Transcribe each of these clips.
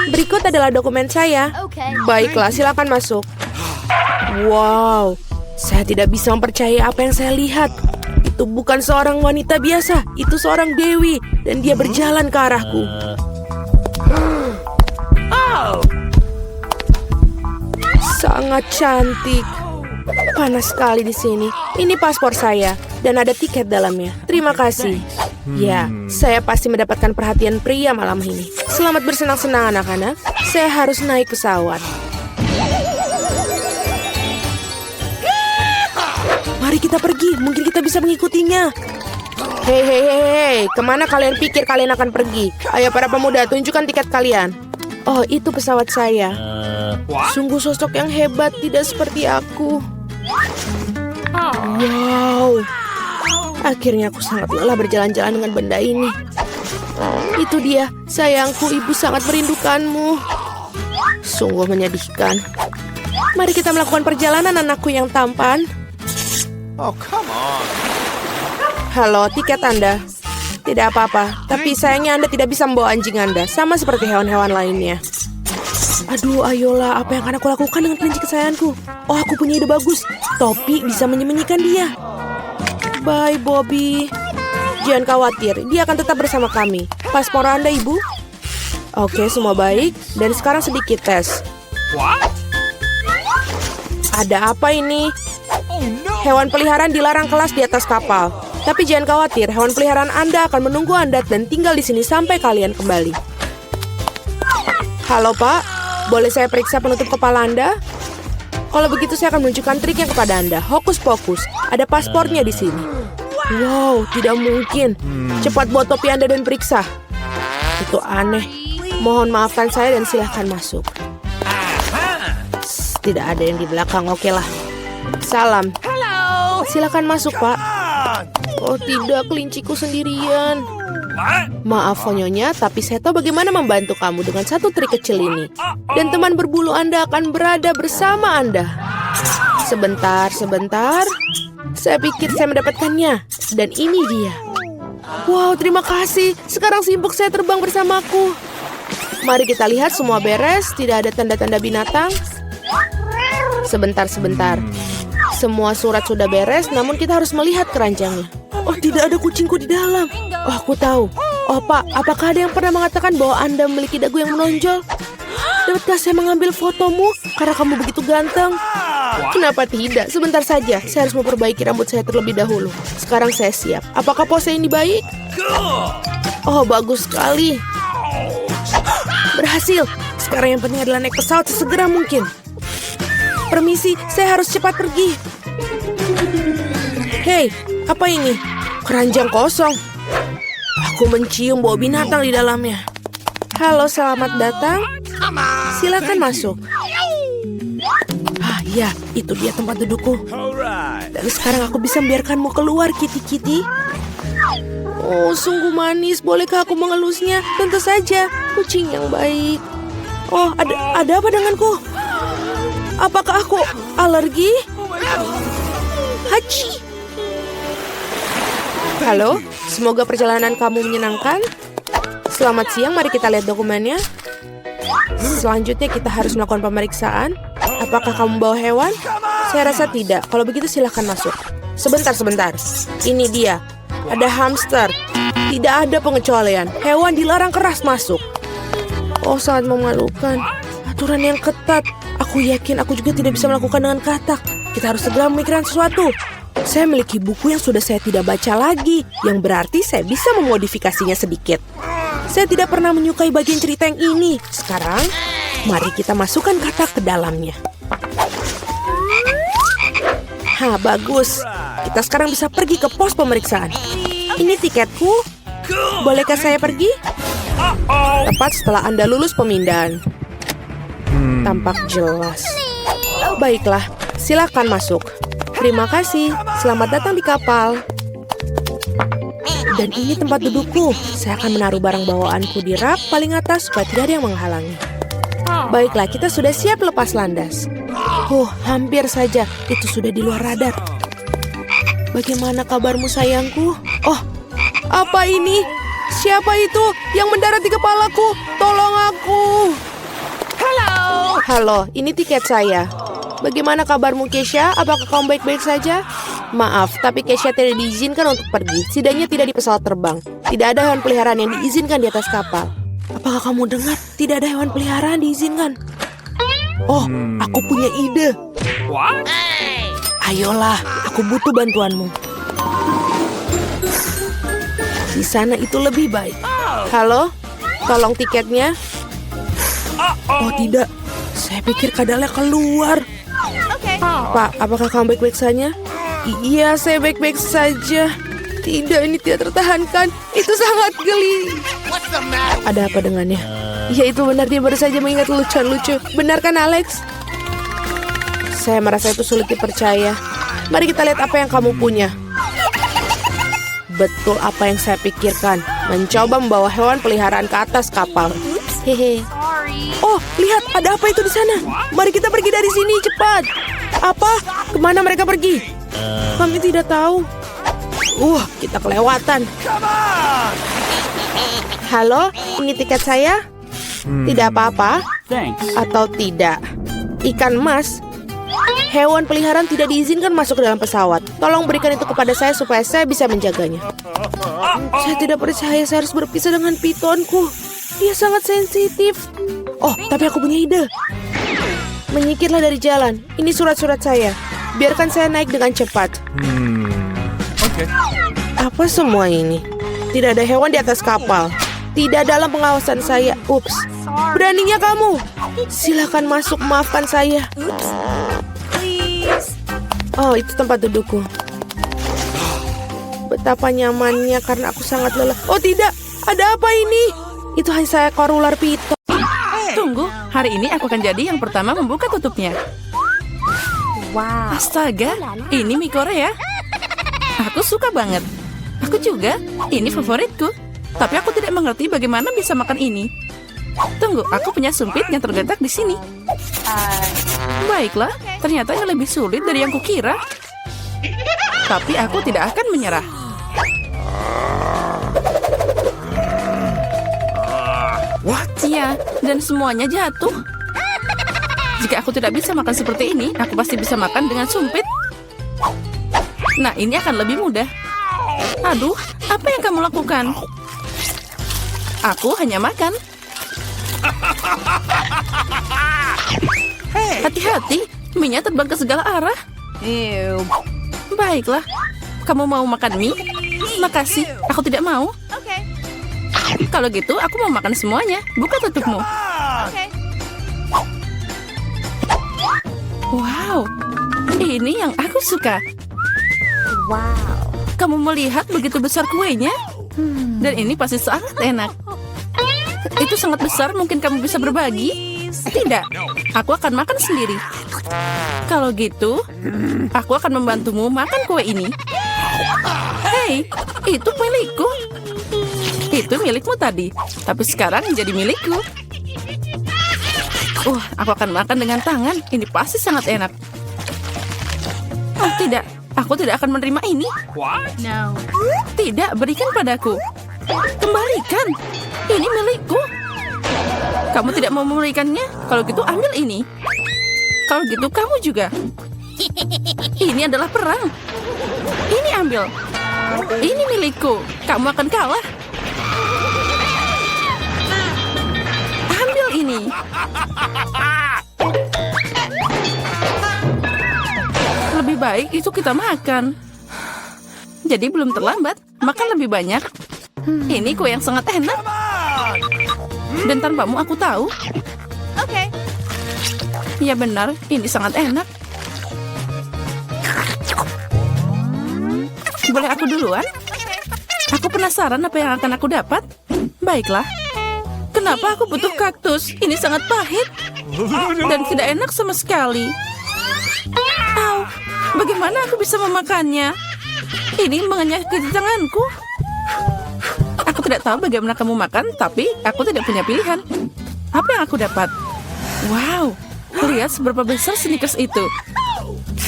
Berikut adalah dokumen saya. Baiklah, silakan masuk. Wow, saya tidak bisa mempercayai apa yang saya lihat. Itu bukan seorang wanita biasa, itu seorang dewi, dan dia berjalan ke arahku. Sangat cantik. Panas sekali di sini. Ini paspor saya dan ada tiket dalamnya. Terima kasih. Ya, saya pasti mendapatkan perhatian pria malam ini. Selamat bersenang-senang anak-anak. Saya harus naik pesawat. Mari kita pergi, mungkin kita bisa mengikutinya. Hei, kemana kalian pikir kalian akan pergi? Ayo para pemuda, tunjukkan tiket kalian. Oh, itu pesawat saya. Sungguh sosok yang hebat, tidak seperti aku. Wow. Akhirnya aku sangat lelah berjalan-jalan dengan benda ini. Itu dia, sayangku, ibu sangat merindukanmu. Sungguh menyedihkan. Mari kita melakukan perjalanan, anakku yang tampan. Oh, come on. Halo, tiket Anda. Tidak apa-apa, tapi sayangnya Anda tidak bisa membawa anjing Anda, sama seperti hewan-hewan lainnya. Aduh, ayolah, apa yang akan aku lakukan dengan kelinci kesayanganku? Oh, aku punya ide bagus. Topi bisa menyembunyikan dia. Bye, Bobby. Jangan khawatir, dia akan tetap bersama kami. Paspor Anda, Ibu? Oke, semua baik. Dan sekarang sedikit tes. Ada apa ini? Hewan peliharaan dilarang kelas di atas kapal. Tapi jangan khawatir, hewan peliharaan Anda akan menunggu Anda dan tinggal di sini sampai kalian kembali. Halo, Pak. Boleh saya periksa penutup kepala Anda? Kalau begitu saya akan menunjukkan triknya kepada Anda. Hokus pokus, ada paspornya di sini. Wow, tidak mungkin. Cepat bawa topi Anda dan periksa. Itu aneh. Mohon maafkan saya dan silahkan masuk. Tidak ada yang di belakang, oke lah. Salam. Silakan masuk, Pak. Oh tidak, kelinciku sendirian. Maaf, Nyonya, tapi saya tahu bagaimana membantu kamu dengan satu trik kecil ini. Dan teman berbulu Anda akan berada bersama Anda. Sebentar. Saya pikir saya mendapatkannya. Dan ini dia. Wow, terima kasih. Sekarang sibuk saya terbang bersamaku. Mari kita lihat semua beres. Tidak ada tanda-tanda binatang. Sebentar. Semua surat sudah beres, namun kita harus melihat keranjangnya. Oh, tidak ada kucingku di dalam. Oh, aku tahu. Oh, Pak, apakah ada yang pernah mengatakan bahwa Anda memiliki dagu yang menonjol? Dapatkah saya mengambil fotomu karena kamu begitu ganteng? Kenapa tidak? Sebentar saja. Saya harus memperbaiki rambut saya terlebih dahulu. Sekarang saya siap. Apakah pose ini baik? Oh, bagus sekali. Berhasil. Sekarang yang penting adalah naik pesawat sesegera mungkin. Permisi, saya harus cepat pergi. Hei, apa ini? Keranjang kosong. Aku mencium bau binatang di dalamnya. Halo, selamat datang. Silakan masuk. Ah, ya, itu dia tempat dudukku. Dan sekarang aku bisa membiarkanmu keluar, Kitty. Oh, sungguh manis. Bolehkah aku mengelusnya? Tentu saja, kucing yang baik. Oh, ada apa denganku? Apakah aku alergi? Hachi. Halo, semoga perjalanan kamu menyenangkan. Selamat siang, mari kita lihat dokumennya. Selanjutnya kita harus melakukan pemeriksaan. Apakah kamu bawa hewan? Saya rasa tidak. Kalau begitu silahkan masuk. Sebentar. Ini dia. Ada hamster. Tidak ada pengecualian. Hewan dilarang keras masuk. Oh, sangat memalukan. Aturan yang ketat. Aku yakin aku juga tidak bisa melakukan dengan katak. Kita harus segera memikirkan sesuatu. Saya memiliki buku yang sudah saya tidak baca lagi, yang berarti saya bisa memodifikasinya sedikit. Saya tidak pernah menyukai bagian cerita yang ini. Sekarang, mari kita masukkan katak ke dalamnya. Bagus. Kita sekarang bisa pergi ke pos pemeriksaan. Ini tiketku. Bolehkah saya pergi? Tepat setelah Anda lulus pemindahan. Tampak jelas. Baiklah, silakan masuk. Terima kasih. Selamat datang di kapal. Dan ini tempat dudukku. Saya akan menaruh barang bawaanku di rak paling atas supaya tidak ada yang menghalangi. Baiklah, kita sudah siap lepas landas. Hampir saja. Itu sudah di luar radar. Bagaimana kabarmu, sayangku? Oh, apa ini? Siapa itu yang mendarat di kepalaku? Tolong aku. Halo, ini tiket saya. Bagaimana kabarmu, Keisha? Apakah kamu baik-baik saja? Maaf, tapi Keisha tidak diizinkan untuk pergi. Setidaknya tidak di pesawat terbang. Tidak ada hewan peliharaan yang diizinkan di atas kapal. Apakah kamu dengar? Tidak ada hewan peliharaan diizinkan. Oh, aku punya ide. What? Ayolah, aku butuh bantuanmu. Di sana itu lebih baik. Halo, tolong tiketnya. Oh tidak, saya pikir kadalnya keluar. Pak, apakah kamu baik-baik saja? Iya, saya baik-baik saja. Tidak, ini tidak tertahankan. Itu sangat geli. What's the matter? Ada apa dengannya? Ya itu benar, dia baru saja mengingat lelucon lucu. Benar kan, Alex? Saya merasa itu sulit dipercaya. Mari kita lihat apa yang kamu punya. Betul apa yang saya pikirkan. Mencoba membawa hewan peliharaan ke atas kapal. Hehe. Oh, lihat, ada apa itu di sana? Mari kita pergi dari sini, cepat. Apa? Kemana mereka pergi? Kami tidak tahu. Kita kelewatan. Halo, ini tiket saya? Tidak apa-apa? Thanks. Atau tidak? Ikan emas? Hewan peliharaan tidak diizinkan masuk ke dalam pesawat. Tolong berikan itu kepada saya supaya saya bisa menjaganya. Saya tidak percaya saya harus berpisah dengan pitonku. Dia sangat sensitif. Oh, tapi aku punya ide. Menyingkirlah dari jalan. Ini surat-surat saya. Biarkan saya naik dengan cepat. Okay. Apa semua ini? Tidak ada hewan di atas kapal. Tidak dalam pengawasan saya. Ups. Beraninya kamu. Silakan masuk, maafkan saya. Oh, itu tempat dudukku. Betapa nyamannya karena aku sangat lelah. Oh tidak, ada apa ini? Itu hanya seekor ular piton. Tunggu, hari ini aku akan jadi yang pertama membuka tutupnya. Wow. Astaga, ini mie Korea. Aku suka banget. Aku juga, ini favoritku. Tapi aku tidak mengerti bagaimana bisa makan ini. Tunggu, aku punya sumpit yang terletak di sini. Baiklah, ternyata ini lebih sulit dari yang kukira. Tapi aku tidak akan menyerah. What? Iya, dan semuanya jatuh. Jika aku tidak bisa makan seperti ini, aku pasti bisa makan dengan sumpit. Nah, ini akan lebih mudah. Aduh, apa yang kamu lakukan? Aku hanya makan. Hati-hati, mie-nya terbang ke segala arah. Baiklah, kamu mau makan mie? Makasih, aku tidak mau. Kalau gitu, aku mau makan semuanya. Buka tutupmu. Wow, ini yang aku suka. Wow, kamu melihat begitu besar kuenya? Dan ini pasti sangat enak. Itu sangat besar, mungkin kamu bisa berbagi? Tidak, aku akan makan sendiri. Kalau gitu, aku akan membantumu makan kue ini. Hei, itu milikku. Itu milikmu tadi, tapi sekarang menjadi milikku. Aku akan makan dengan tangan. Ini pasti sangat enak. Oh tidak, aku tidak akan menerima ini. What? Tidak, berikan padaku. Kembalikan. Ini milikku. Kamu tidak mau memberikannya? Kalau gitu ambil ini. Kalau gitu kamu juga. Ini adalah perang. Ini ambil. Ini milikku. Kamu akan kalah. Ambil ini. Lebih baik itu kita makan. Jadi belum terlambat. Makan lebih banyak. Ini kue yang sangat enak. Dan tanpamu aku tahu. Ya benar, ini sangat enak. Boleh aku duluan? Aku penasaran apa yang akan aku dapat. Baiklah. Kenapa aku butuh kaktus? Ini sangat pahit. Dan tidak enak sama sekali. Au, bagaimana aku bisa memakannya? Ini mengenyah ke tanganku. Aku tidak tahu bagaimana kamu makan, tapi aku tidak punya pilihan. Apa yang aku dapat? Wow, lihat seberapa besar Snickers itu.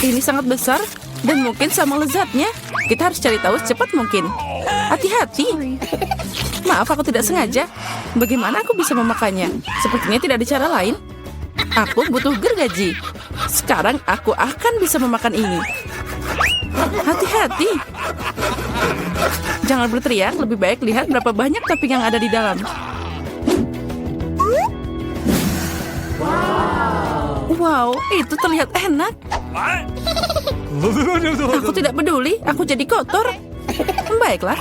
Ini sangat besar dan mungkin sama lezatnya. Kita harus cari tahu secepat mungkin. Hati-hati. Maaf, aku tidak sengaja. Bagaimana aku bisa memakannya? Sepertinya tidak ada cara lain. Aku butuh gergaji. Sekarang aku akan bisa memakan ini. Hati-hati. Jangan berteriak, lebih baik lihat berapa banyak topping yang ada di dalam. Wow, itu terlihat enak. Aku tidak peduli, aku jadi kotor. Baiklah,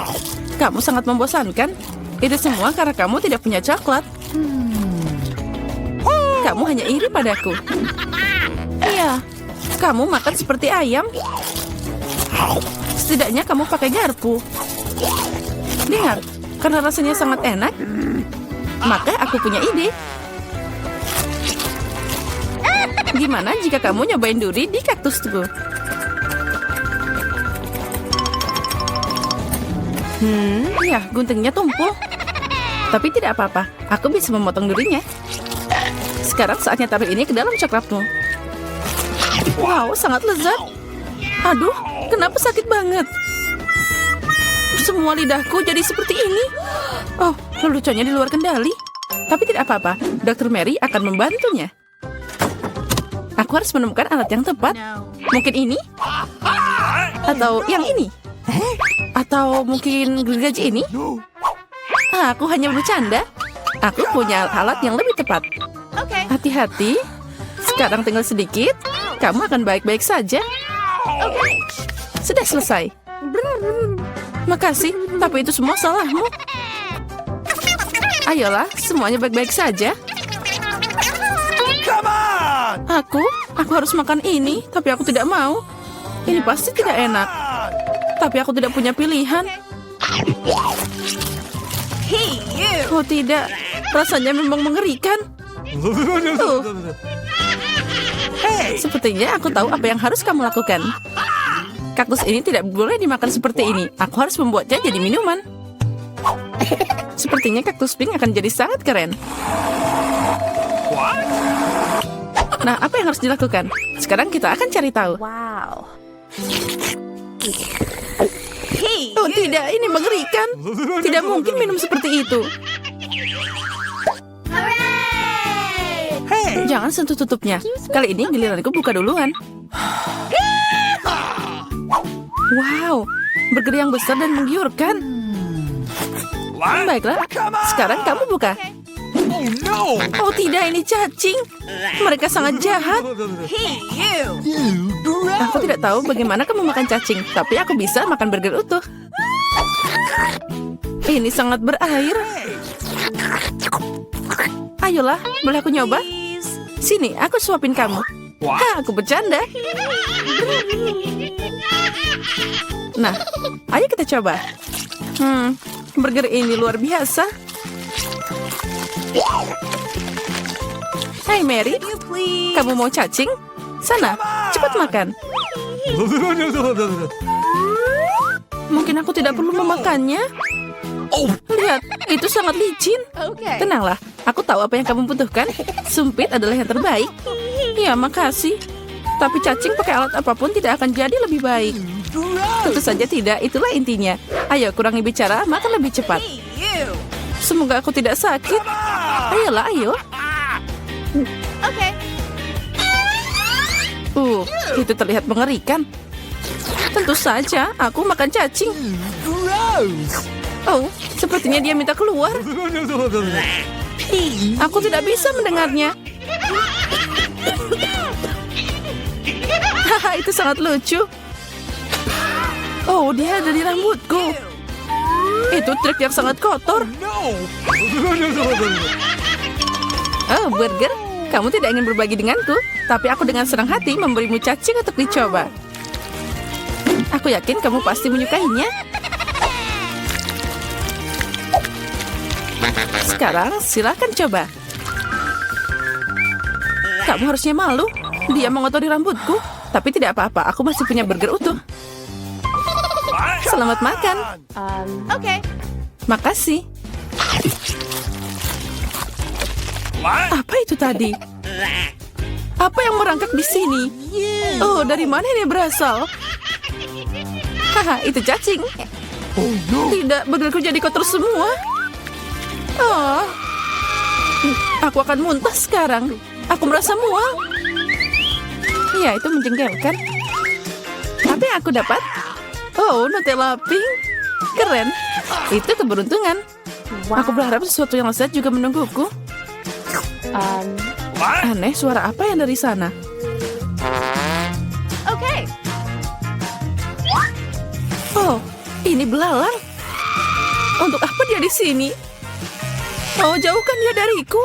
kamu sangat membosankan. Itu semua karena kamu tidak punya coklat. Kamu hanya iri padaku. Iya, kamu makan seperti ayam. Setidaknya kamu pakai garpu. Dengar, karena rasanya sangat enak, maka aku punya ide. Gimana jika kamu nyobain duri di kaktusku? Ya, guntingnya tumpul. Tapi tidak apa-apa, aku bisa memotong durinya. Sekarang saatnya taruh ini ke dalam coklatmu. Wow, sangat lezat. Aduh, kenapa sakit banget? Semua lidahku jadi seperti ini. Oh, leluconnya di luar kendali. Tapi tidak apa-apa, Dr. Mary akan membantunya. Aku harus menemukan alat yang tepat. Mungkin ini? Atau yang ini? Atau mungkin gergaji ini? Aku hanya bercanda. Aku punya alat yang lebih tepat. Hati-hati. Sekarang tinggal sedikit. Kamu akan baik-baik saja. Sudah selesai. Makasih, tapi itu semua salahmu. Ayolah, semuanya baik-baik saja. Aku harus makan ini, tapi aku tidak mau. Ini pasti tidak enak. Tapi aku tidak punya pilihan. Oh tidak, rasanya memang mengerikan. Sepertinya aku tahu apa yang harus kamu lakukan. Kaktus ini tidak boleh dimakan seperti ini. Aku harus membuatnya jadi minuman. Sepertinya kaktus pink akan jadi sangat keren. Nah, apa yang harus dilakukan? Sekarang kita akan cari tahu. Oh tidak, ini mengerikan. Tidak mungkin minum seperti itu. Jangan sentuh tutupnya. Kali ini giliranku buka duluan. Wow, burger yang besar dan menggiurkan. Baiklah, sekarang kamu buka. Oh tidak, ini cacing. Mereka sangat jahat. Aku tidak tahu bagaimana kamu makan cacing, tapi aku bisa makan burger utuh. Ini sangat berair. Ayolah, boleh aku nyoba? Sini, aku suapin kamu. Aku bercanda. Nah, ayo kita coba. Burger ini luar biasa. Hai Mary, kamu mau cacing? Sana, cepat makan. Mungkin aku tidak perlu memakannya. Lihat, itu sangat licin. Tenanglah, aku tahu apa yang kamu butuhkan. Sumpit adalah yang terbaik. Ya, makasih. Tapi cacing pakai alat apapun tidak akan jadi lebih baik. Tentu saja tidak, itulah intinya. Ayo, kurangi bicara, makan lebih cepat. Semoga aku tidak sakit. Ayolah, ayo. Itu terlihat mengerikan. Tentu saja, aku makan cacing. Oh, sepertinya dia minta keluar. Aku tidak bisa mendengarnya. Haha, itu sangat lucu. Oh, dia ada di rambutku. Itu trik yang sangat kotor. Oh, burger, kamu tidak ingin berbagi denganku, tapi aku dengan senang hati memberimu cacing untuk dicoba. Aku yakin kamu pasti menyukainya. Sekarang silakan coba. Kamu harusnya malu. Dia mengotori rambutku, tapi tidak apa-apa. Aku masih punya burger utuh. Selamat makan. Makasih. Apa itu tadi? Apa yang merangkak di sini? Oh, dari mana ini berasal? Haha, itu cacing. Tidak, burgerku jadi kotor semua. Oh, aku akan muntah sekarang. Aku merasa mual. Ya, itu menjengkelkan. Apa yang aku dapat? Oh, Nutella pink. Keren. Itu keberuntungan. Aku berharap sesuatu yang lezat juga menungguku. What? Aneh, suara apa yang dari sana? Oh, ini belalang. Untuk apa dia di sini? Oh, jauhkan dia dariku.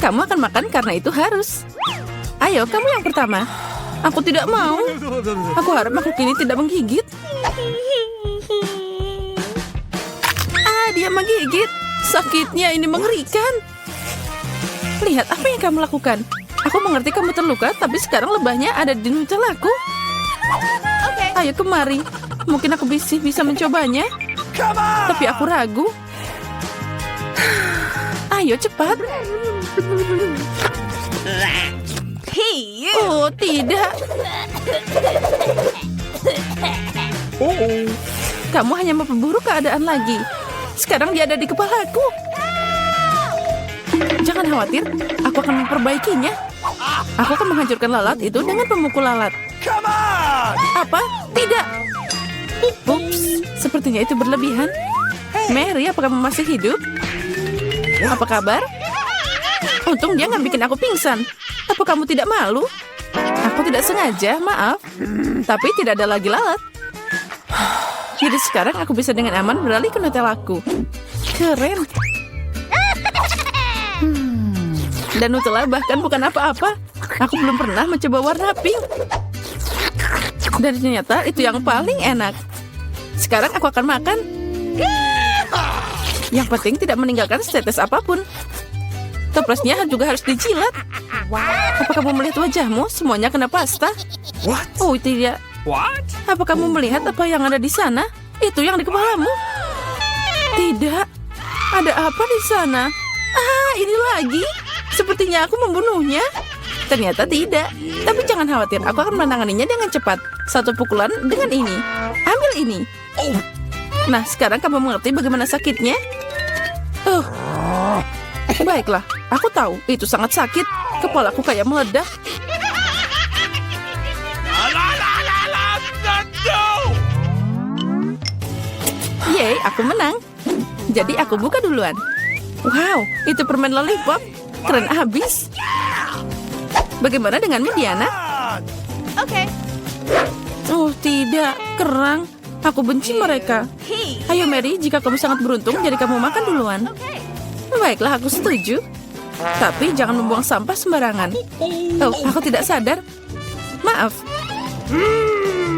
Kamu akan makan karena itu harus. Ayo, kamu yang pertama. Aku tidak mau. Aku harap makhluk ini tidak menggigit. Ah, dia menggigit. Sakitnya ini mengerikan. Lihat apa yang kamu lakukan. Aku mengerti kamu terluka, tapi sekarang lebahnya ada di Nutellaku. Ayo kemari. Mungkin aku bisa mencobanya. Tapi aku ragu. Ayo cepat. Oh, tidak. Kamu hanya memperburuk keadaan lagi. Sekarang dia ada di kepalaku. Jangan khawatir, aku akan memperbaikinya. Aku akan menghancurkan lalat itu dengan pemukul lalat. Come on! Apa? Tidak. Ups, sepertinya itu berlebihan. Mary, apakah kamu masih hidup? Apa kabar? Untung dia nggak bikin aku pingsan. Apa kamu tidak malu? Aku tidak sengaja, maaf. Tapi tidak ada lagi lalat. Jadi sekarang aku bisa dengan aman beralih ke Nutellaku. Keren. Dan Nutella bahkan bukan apa-apa. Aku belum pernah mencoba warna pink. Dan ternyata itu yang paling enak. Sekarang aku akan makan. Yang penting tidak meninggalkan setetes apapun. Toplesnya juga harus dijilat. Apa kamu melihat wajahmu? Semuanya kena pasta. What? Oh, tidak. What? Apa kamu melihat apa yang ada di sana? Itu yang di kepalamu. Tidak. Ada apa di sana? Ah, ini lagi. Sepertinya aku membunuhnya. Ternyata tidak. Tapi jangan khawatir, aku akan menanganinya dengan cepat. Satu pukulan dengan ini. Ambil ini. Nah, sekarang kamu mengerti bagaimana sakitnya? Baiklah, aku tahu itu sangat sakit. Kepalaku kayak meledak. No! Yeay, aku menang. Jadi aku buka duluan. Wow, itu permen lollipop. Keren abis. Bagaimana denganmu, Diana? Oh, tidak. Kerang. Aku benci mereka. Ayo, Mary, jika kamu sangat beruntung, jadi kamu makan duluan. Baiklah, aku setuju. Tapi jangan membuang sampah sembarangan. Oh, aku tidak sadar. Maaf.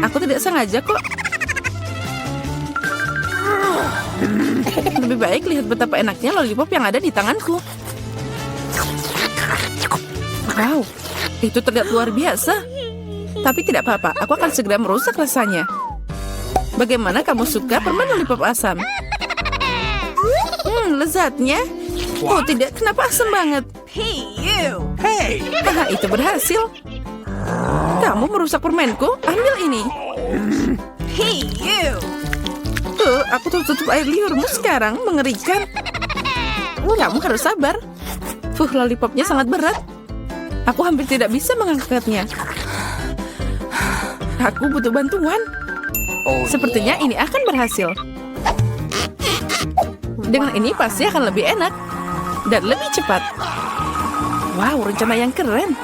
Aku tidak sengaja kok. Lebih baik lihat betapa enaknya lollipop yang ada di tanganku. Wow, itu terlihat luar biasa. Tapi tidak apa-apa, aku akan segera merusak rasanya. Bagaimana kamu suka permen lollipop asam? Lezatnya. Oh tidak, kenapa asam banget? Hey! Haha, itu berhasil. Kamu merusak permenku, ambil ini. Aku tutup air liurmu sekarang, mengerikan. Kamu harus sabar. Lollipopnya sangat berat. Aku hampir tidak bisa mengangkatnya. Aku butuh bantuan. Sepertinya ini akan berhasil. Dengan ini pasti akan lebih enak. Dan lebih cepat. Wow, rencana yang keren.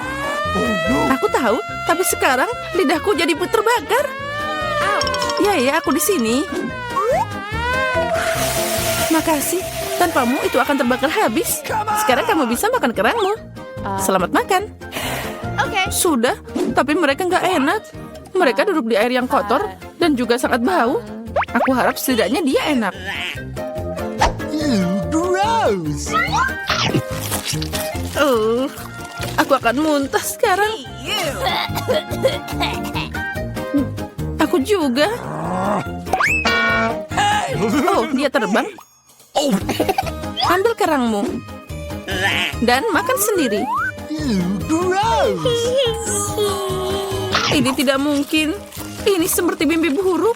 Aku tahu, tapi sekarang lidahku jadi terbakar. Ya, aku di sini. Makasih. Tanpamu itu akan terbakar habis. Sekarang kamu bisa makan kerangmu. Selamat makan. Sudah, tapi mereka nggak enak. Mereka duduk di air yang kotor dan juga sangat bau. Aku harap setidaknya dia enak. Gross! Aku akan muntah sekarang. Aku juga. Oh, dia terbang. Ambil kerangmu. Dan makan sendiri. Gross! Ini tidak mungkin. Ini seperti mimpi buruk.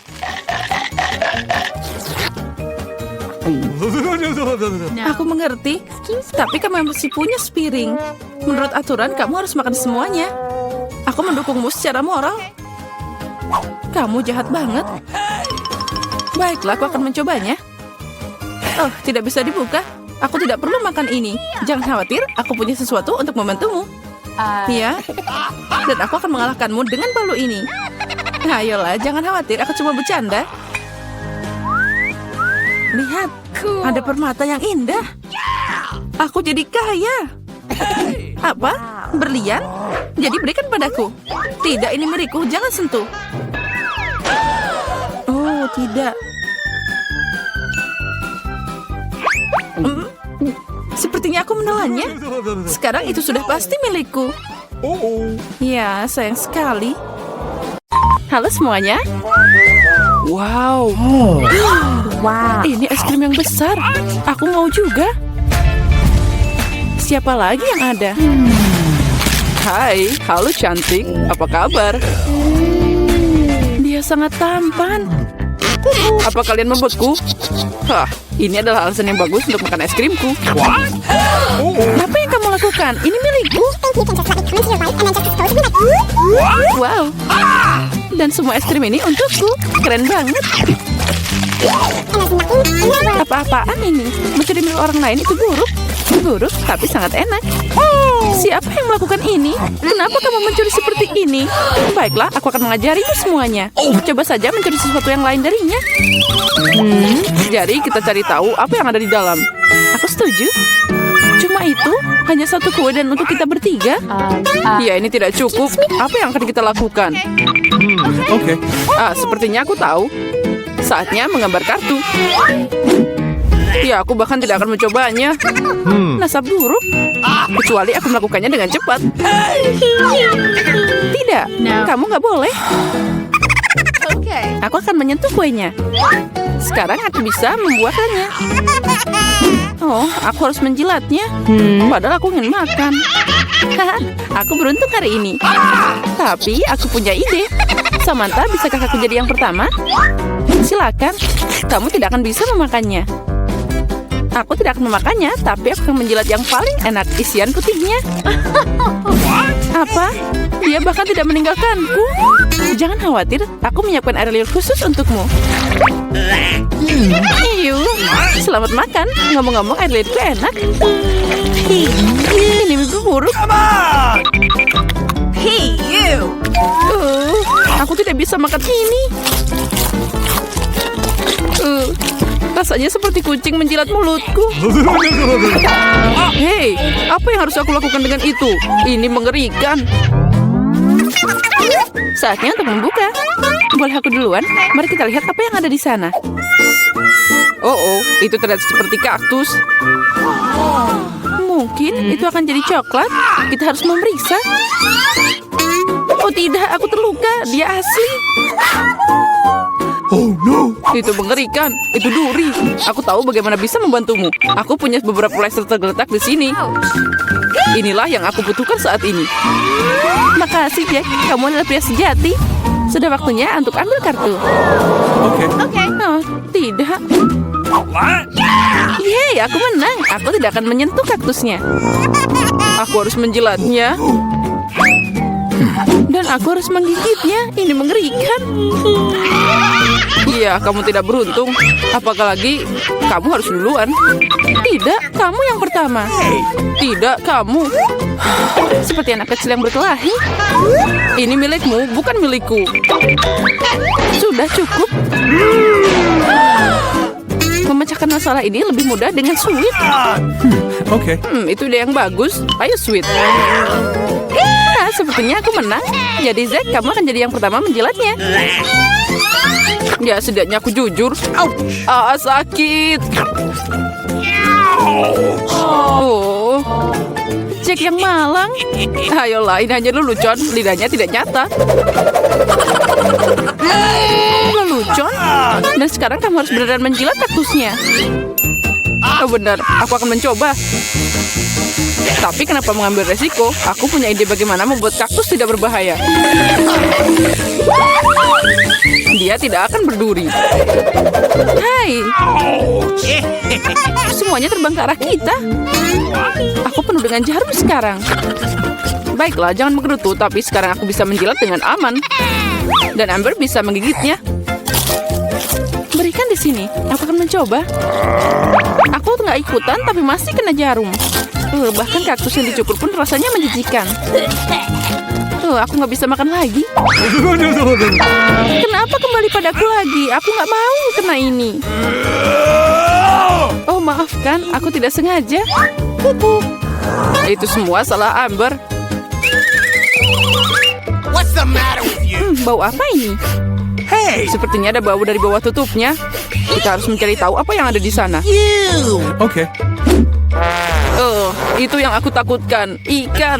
Aku mengerti. Tapi kamu masih punya sepiring. Menurut aturan, kamu harus makan semuanya. Aku mendukungmu secara moral. Kamu jahat banget. Baiklah, aku akan mencobanya. Oh, tidak bisa dibuka. Aku tidak perlu makan ini. Jangan khawatir, aku punya sesuatu untuk membantumu. Iya, dan aku akan mengalahkanmu dengan palu ini. Ayolah, jangan khawatir, aku cuma bercanda. Lihat, ada permata yang indah. Aku jadi kaya. Apa? Berlian? Jadi berikan padaku. Tidak, ini milikku, jangan sentuh. Oh, tidak. Sepertinya aku menelannya. Sekarang itu sudah pasti milikku. Ya, sayang sekali. Halo semuanya. Wow. Ini es krim yang besar. Aku mau juga. Siapa lagi yang ada? Hai, halo cantik. Apa kabar? Dia sangat tampan. Apa kalian membuatku? Hah, ini adalah alasan yang bagus untuk makan es krimku. Apa yang kamu lakukan? Ini milikku. Wow. Dan semua es krim ini untukku. Keren banget. Apa-apaan ini? Mencuri milik orang lain itu buruk. Buruk, tapi sangat enak. Siapa yang melakukan ini? Kenapa kamu mencuri seperti ini? Baiklah, aku akan mengajarimu semuanya. Coba saja mencuri sesuatu yang lain darinya. Jadi kita cari tahu apa yang ada di dalam. Aku setuju. Cuma itu, hanya satu kue dan untuk kita bertiga. Ya, ini tidak cukup. Apa yang akan kita lakukan? Okay. Sepertinya aku tahu. Saatnya menggambar kartu. Ya, aku bahkan tidak akan mencobanya. Nasab buruk. Kecuali aku melakukannya dengan cepat. Tidak, kamu nggak boleh. Aku akan menyentuh kuenya. Sekarang aku bisa membuatannya. Oh, aku harus menjilatnya. Padahal aku ingin makan. Aku beruntung hari ini. Tapi aku punya ide. Samantha, bisakah aku jadi yang pertama? Silakan. Kamu tidak akan bisa memakannya. Aku tidak akan memakannya, tapi aku akan menjilat yang paling enak, isian putihnya. Apa? Dia bahkan tidak meninggalkanku. Jangan khawatir, aku menyiapkan air liur khusus untukmu. Iyu, selamat makan. Ngomong-ngomong, air liurku enak. Ini mimpi buruk. Hey, you! Aku tidak bisa makan ini. Rasanya seperti kucing menjilat mulutku. Hei, apa yang harus aku lakukan dengan itu? Ini mengerikan. Saatnya untuk membuka. Boleh aku duluan? Mari kita lihat apa yang ada di sana. Oh, itu terlihat seperti kaktus. Mungkin itu akan jadi coklat. Kita harus memeriksa. Oh tidak, aku terluka. Dia asli. Oh no! Itu mengerikan. Itu duri. Aku tahu bagaimana bisa membantumu. Aku punya beberapa plester tergeletak di sini. Inilah yang aku butuhkan saat ini. Makasih, Jack. Kamu adalah pria sejati. Sudah waktunya untuk ambil kartu. Okay. Oh, tidak. Yeay, aku menang. Aku tidak akan menyentuh kaktusnya. Aku harus menjilatnya. Dan aku harus menggigitnya. Ini mengerikan. Iya, kamu tidak beruntung. Apalagi kamu harus duluan. Tidak, kamu yang pertama. Tidak, kamu. Seperti anak kecil yang berkelahi. Ini milikmu, bukan milikku. Sudah cukup. Memecahkan masalah ini lebih mudah dengan sweet. Okay. Itu ide yang bagus. Ayo sweet. Sepertinya aku menang. Jadi Zack, kamu akan jadi yang pertama menjilatnya. Ya, setidaknya aku jujur. Sakit. Oh, Jack yang malang. Ayolah, ini hanya lelucon. Lidahnya tidak nyata. Lelucon? Dan sekarang kamu harus beneran menjilat kaktusnya. Oh benar, aku akan mencoba. Tapi kenapa mengambil resiko? Aku punya ide bagaimana membuat kaktus tidak berbahaya. Dia tidak akan berduri. Hai. Semuanya terbang ke arah kita. Aku penuh dengan jarum sekarang. Baiklah, jangan menggerutu, tapi sekarang aku bisa menjilat dengan aman. Dan Amber bisa menggigitnya. Berikan di sini, aku akan mencoba. Aku nggak ikutan, tapi masih kena jarum. Bahkan kaktus yang dicukur pun rasanya menjijikan. Aku nggak bisa makan lagi. Kenapa kembali padaku lagi? Aku nggak mau kena ini. Oh, maafkan, aku tidak sengaja. Itu semua salah Amber. What's the matter with you? Bau apa ini? Hey, Sepertinya ada bau dari bawah tutupnya. Kita harus mencari tahu apa yang ada di sana. you! Okay. Itu yang aku takutkan. Ikan.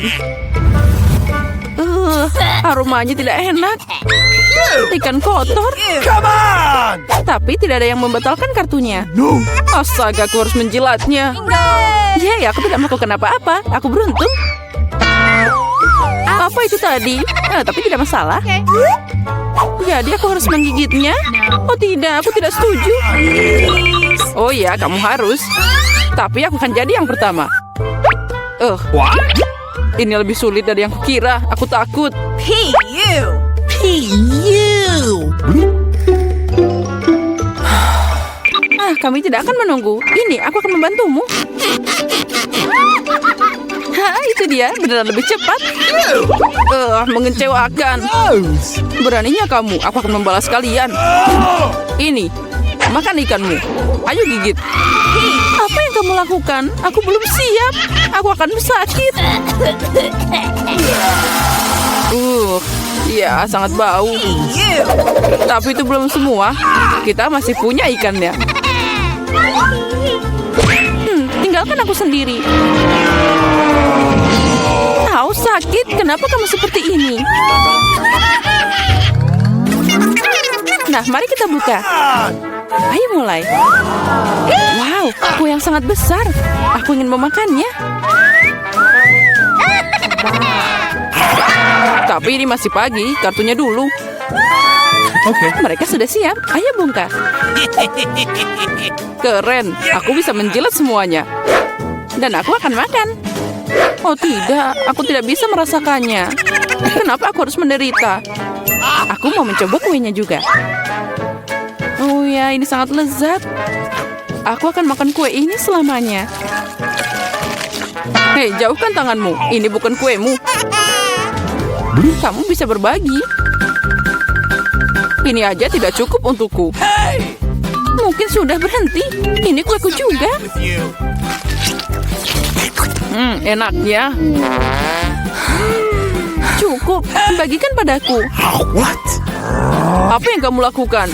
Aromanya tidak enak. Ikan kotor. Come on! Tapi tidak ada yang membatalkan kartunya. No! Astaga, aku harus menjilatnya. Yeay, aku tidak melakukan apa-apa. Aku beruntung. Apa itu tadi? Tapi tidak masalah. Jadi aku harus menggigitnya? Oh tidak, aku tidak setuju. Oh ya, kamu harus. Tapi aku akan jadi yang pertama. What? Ini lebih sulit dari yang kukira. Aku takut. Hey, you! Kami tidak akan menunggu. Ini, aku akan membantumu. Itu dia. Beneran lebih cepat. Mengecewakan. Beraninya kamu. Aku akan membalas kalian. Ini, makan ikanmu. Ayo gigit. Apa yang kamu lakukan? Aku belum siap. Aku akan sakit. Ya, sangat bau. Tapi itu belum semua. Kita masih punya ikannya. Tinggalkan aku sendiri. Sakit. Kenapa kamu seperti ini? Nah, mari kita buka. Ayo mulai. Wow, kue yang sangat besar. Aku ingin memakannya. Tapi ini masih pagi. Kartunya dulu. Okay. Mereka sudah siap. Ayo bongkar. Keren. Aku bisa menjilat semuanya. Dan aku akan makan. Oh tidak, aku tidak bisa merasakannya. Kenapa aku harus menderita? Aku mau mencoba kuenya juga. Oh ya, ini sangat lezat. Aku akan makan kue ini selamanya. Hei, jauhkan tanganmu. Ini bukan kuemu. Kamu bisa berbagi. Ini aja tidak cukup untukku. Mungkin sudah berhenti. Ini kueku juga. With you. Enaknya. Cukup, bagikan padaku. What? Apa yang kamu lakukan?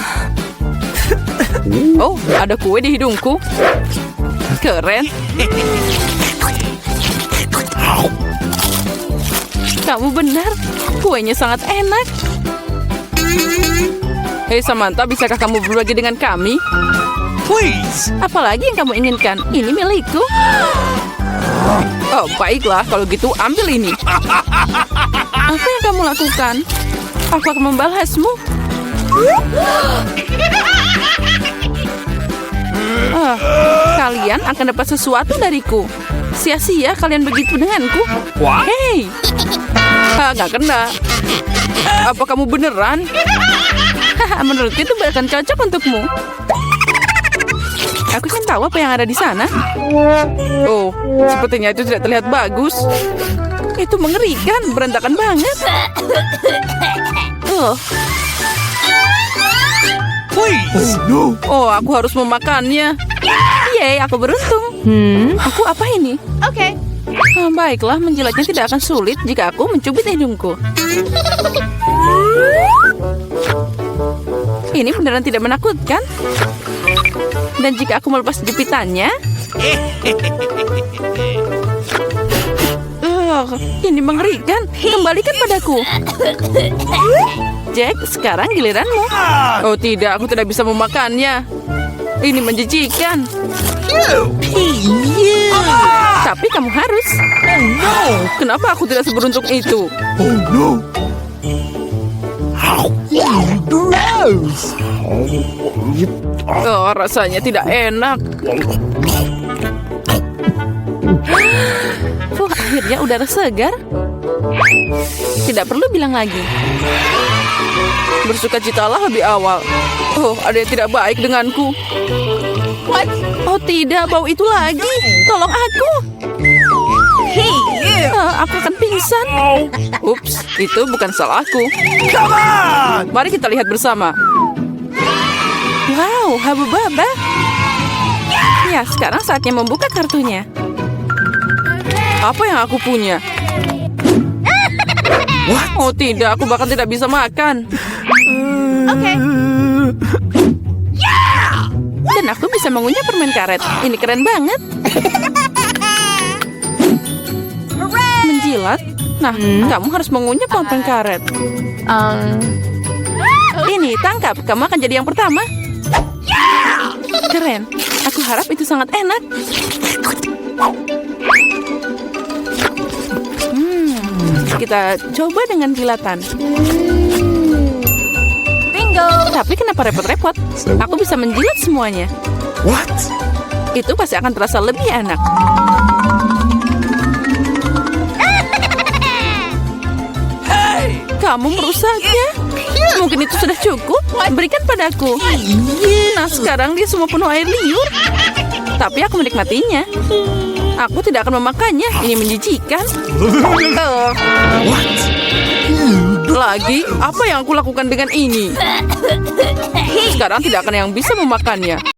Oh, ada kue di hidungku. Keren. Kamu benar, kuenya sangat enak. Hei Samantha, bisakah kamu berbagi dengan kami? Please! Apalagi yang kamu inginkan? Ini milikku. Oh, baiklah. Kalau gitu, ambil ini. Apa yang kamu lakukan? Aku akan membalasmu. Kalian akan dapat sesuatu dariku. Sia-sia kalian begitu denganku. What? Hei! Nggak kena. Apa kamu beneran? Menurutku itu bahkan cocok untukmu. Aku ingin tahu apa yang ada di sana. Oh, sepertinya itu tidak terlihat bagus. Itu mengerikan, berantakan banget. Please! No! Oh, aku harus memakannya. Yeay, aku beruntung. Aku apa ini? Oke. Baiklah, menjilatnya tidak akan sulit jika aku mencubit hidungku. Ini beneran tidak menakutkan. Dan jika aku melepas jepitannya, ini mengerikan. Kembalikan padaku. Jack, sekarang giliranmu. Oh tidak, aku tidak bisa memakannya. Ini menjijikan. Tapi kamu harus. Kenapa aku tidak seberuntung itu? Oh no. Oh, rasanya tidak enak. Akhirnya udara segar. Tidak perlu bilang lagi. Bersukacitalah lebih awal. Oh, ada yang tidak baik denganku. Oh tidak, bau itu lagi. Tolong aku. Aku akan pingsan. Ups, itu bukan salahku. Come on. Mari kita lihat bersama. Wow, Habubaba. Ya, sekarang saatnya membuka kartunya. Apa yang aku punya? Oh tidak, aku bahkan tidak bisa makan. Dan aku bisa mengunyah permen karet. Ini keren banget. Menjilat? Nah, kamu harus mengunyah permen karet. Ini, tangkap. Kamu akan jadi yang pertama. Keren. Aku harap itu sangat enak. Kita coba dengan jilatan. Bingo. Tapi kenapa repot-repot? Aku bisa menjilat semuanya. What? Itu pasti akan terasa lebih enak. Hey. Kamu merusaknya. Mungkin itu sudah cukup. Berikan padaku. Nah, sekarang dia semua penuh air liur. Tapi aku menikmatinya. Aku tidak akan memakannya. Ini menjijikan. What? Lagi, apa yang aku lakukan dengan ini? Sekarang tidak akan yang bisa memakannya.